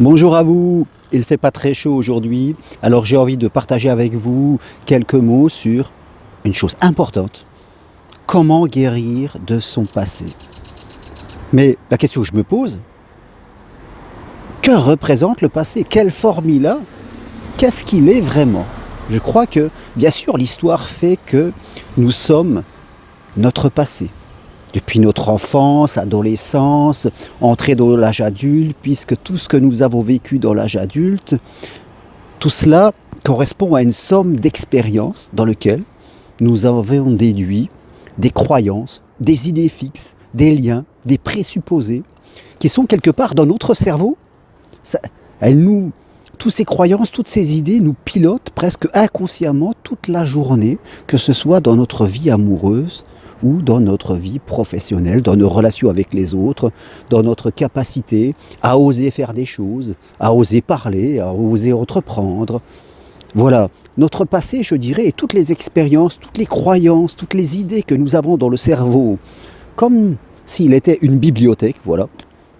Bonjour à vous, il ne fait pas très chaud aujourd'hui, alors j'ai envie de partager avec vous quelques mots sur une chose importante. Comment guérir de son passé? Mais la question que je me pose, que représente le passé? Quelle forme il a? Qu'est-ce qu'il est vraiment? Je crois que, bien sûr, l'histoire fait que nous sommes notre passé. Depuis notre enfance, adolescence, entrée dans l'âge adulte, puisque tout ce que nous avons vécu dans l'âge adulte, tout cela correspond à une somme d'expériences dans lesquelles nous avons déduit des croyances, des idées fixes, des liens, des présupposés, qui sont quelque part dans notre cerveau. Toutes ces croyances, toutes ces idées nous pilotent presque inconsciemment toute la journée, que ce soit dans notre vie amoureuse, ou dans notre vie professionnelle, dans nos relations avec les autres, dans notre capacité à oser faire des choses, à oser parler, à oser entreprendre. Voilà, notre passé, je dirais, et toutes les expériences, toutes les croyances, toutes les idées que nous avons dans le cerveau, comme s'il était une bibliothèque, voilà,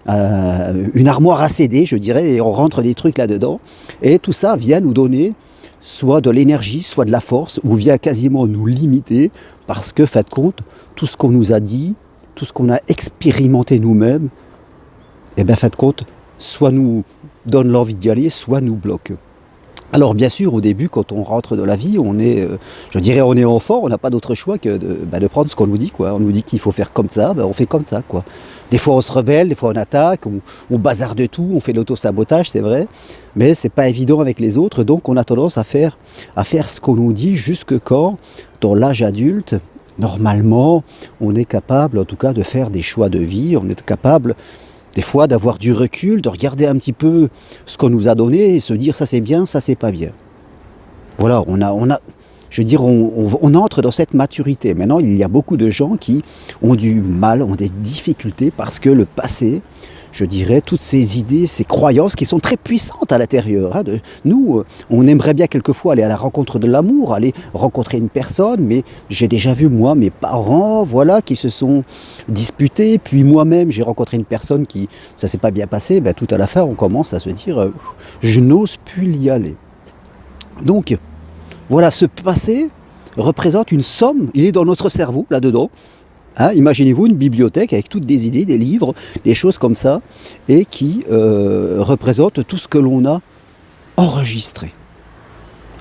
une armoire à CD, je dirais, et on rentre des trucs là-dedans, et tout ça vient nous donner soit de l'énergie, soit de la force, ou vient quasiment nous limiter, parce que, faites compte, tout ce qu'on nous a dit, tout ce qu'on a expérimenté nous-mêmes, eh bien, faites compte, soit nous donne l'envie d'y aller, soit nous bloque. Alors bien sûr, au début, quand on rentre dans la vie, on est enfant, on n'a pas d'autre choix que de prendre ce qu'on nous dit, quoi. On nous dit qu'il faut faire comme ça, on fait comme ça, quoi. Des fois on se rebelle, des fois on attaque, on bazarde tout, on fait l'auto-sabotage, c'est vrai, mais c'est pas évident avec les autres, donc on a tendance à faire ce qu'on nous dit jusque quand, dans l'âge adulte, normalement, on est capable, en tout cas, de faire des choix de vie, on est capable des fois d'avoir du recul, de regarder un petit peu ce qu'on nous a donné et se dire ça c'est bien, ça c'est pas bien. Voilà, on entre dans cette maturité. Maintenant, il y a beaucoup de gens qui ont du mal, ont des difficultés parce que le passé, je dirais, toutes ces idées, ces croyances qui sont très puissantes à l'intérieur. Nous, on aimerait bien quelquefois aller à la rencontre de l'amour, aller rencontrer une personne, mais j'ai déjà vu, moi, mes parents, voilà, qui se sont disputés, puis moi-même, j'ai rencontré une personne qui, ça s'est pas bien passé, tout à la fin, on commence à se dire, je n'ose plus y aller. Donc, voilà, ce passé représente une somme, il est dans notre cerveau, là-dedans. Imaginez-vous une bibliothèque avec toutes des idées, des livres, des choses comme ça, et qui représente tout ce que l'on a enregistré.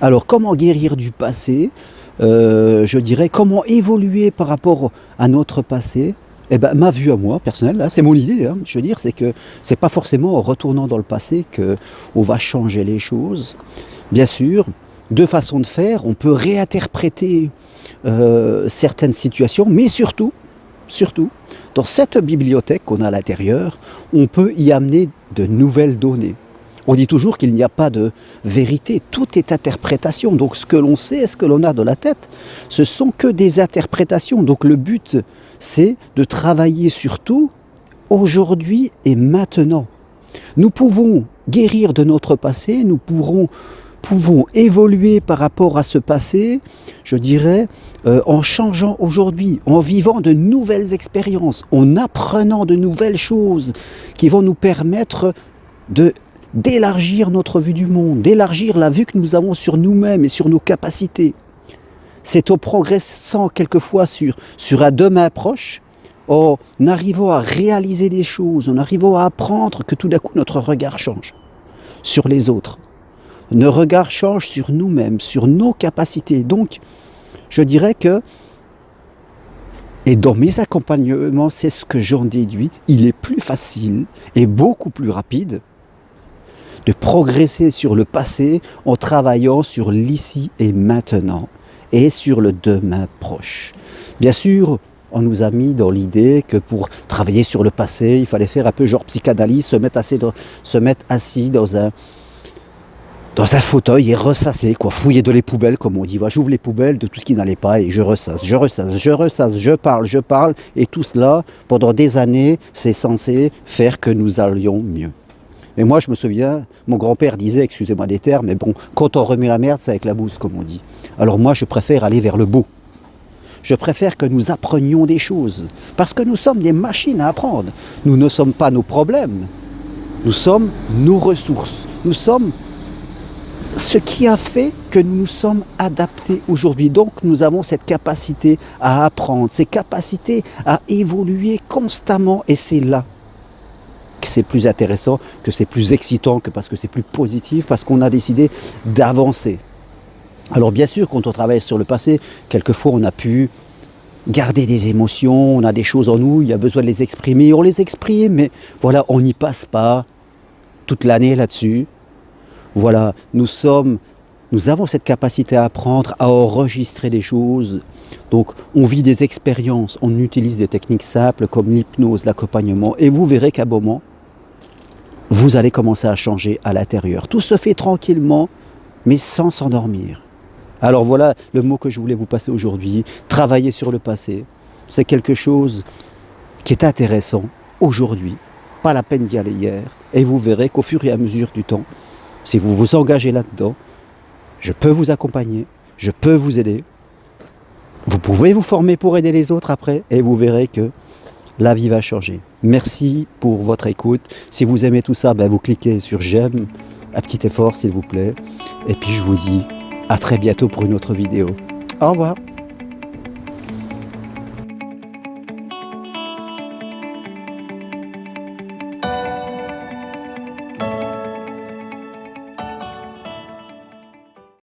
Alors, comment guérir du passé? Je dirais, comment évoluer par rapport à notre passé? Ma vue à moi, personnelle, là, c'est mon idée, je veux dire, c'est que c'est pas forcément en retournant dans le passé qu'on va changer les choses. Bien sûr, deux façons de faire, on peut réinterpréter certaines situations, mais surtout, dans cette bibliothèque qu'on a à l'intérieur, on peut y amener de nouvelles données. On dit toujours qu'il n'y a pas de vérité, tout est interprétation. Donc ce que l'on sait, ce que l'on a dans la tête, ce sont que des interprétations. Donc le but, c'est de travailler sur tout, aujourd'hui et maintenant. Nous pouvons guérir de notre passé, nous pouvons évoluer par rapport à ce passé, je dirais, en changeant aujourd'hui, en vivant de nouvelles expériences, en apprenant de nouvelles choses qui vont nous permettre d'élargir notre vue du monde, d'élargir la vue que nous avons sur nous-mêmes et sur nos capacités. C'est en progressant quelquefois sur un demain proche, en arrivant à réaliser des choses, en arrivant à apprendre que tout d'un coup notre regard change sur les autres. Nos regards changent sur nous-mêmes, sur nos capacités. Donc, je dirais que, et dans mes accompagnements, c'est ce que j'en déduis, il est plus facile et beaucoup plus rapide de progresser sur le passé en travaillant sur l'ici et maintenant et sur le demain proche. Bien sûr, on nous a mis dans l'idée que pour travailler sur le passé, il fallait faire un peu genre psychanalyse, se mettre assis dans un fauteuil et ressasser, fouiller dans les poubelles, comme on dit. J'ouvre les poubelles de tout ce qui n'allait pas et je ressasse, je parle, et tout cela, pendant des années, c'est censé faire que nous allions mieux. Mais moi, je me souviens, mon grand-père disait, excusez-moi des termes, mais bon, quand on remet la merde, c'est avec la bouse, comme on dit. Alors moi, je préfère aller vers le beau. Je préfère que nous apprenions des choses, parce que nous sommes des machines à apprendre. Nous ne sommes pas nos problèmes. Nous sommes nos ressources. Nous sommes ce qui a fait que nous nous sommes adaptés aujourd'hui. Donc nous avons cette capacité à apprendre, cette capacité à évoluer constamment. Et c'est là que c'est plus intéressant, que c'est plus excitant, que parce que c'est plus positif, parce qu'on a décidé d'avancer. Alors bien sûr, quand on travaille sur le passé, quelquefois on a pu garder des émotions, on a des choses en nous, il y a besoin de les exprimer, on les exprime, mais voilà, on n'y passe pas toute l'année là-dessus. Voilà, nous avons cette capacité à apprendre, à enregistrer des choses. Donc, on vit des expériences, on utilise des techniques simples comme l'hypnose, l'accompagnement, et vous verrez qu'à un moment, vous allez commencer à changer à l'intérieur. Tout se fait tranquillement, mais sans s'endormir. Alors voilà le mot que je voulais vous passer aujourd'hui. Travailler sur le passé, c'est quelque chose qui est intéressant aujourd'hui. Pas la peine d'y aller hier. Et vous verrez qu'au fur et à mesure du temps, si vous vous engagez là-dedans, je peux vous accompagner, je peux vous aider. Vous pouvez vous former pour aider les autres après et vous verrez que la vie va changer. Merci pour votre écoute. Si vous aimez tout ça, vous cliquez sur j'aime, un petit effort s'il vous plaît. Et puis je vous dis à très bientôt pour une autre vidéo. Au revoir.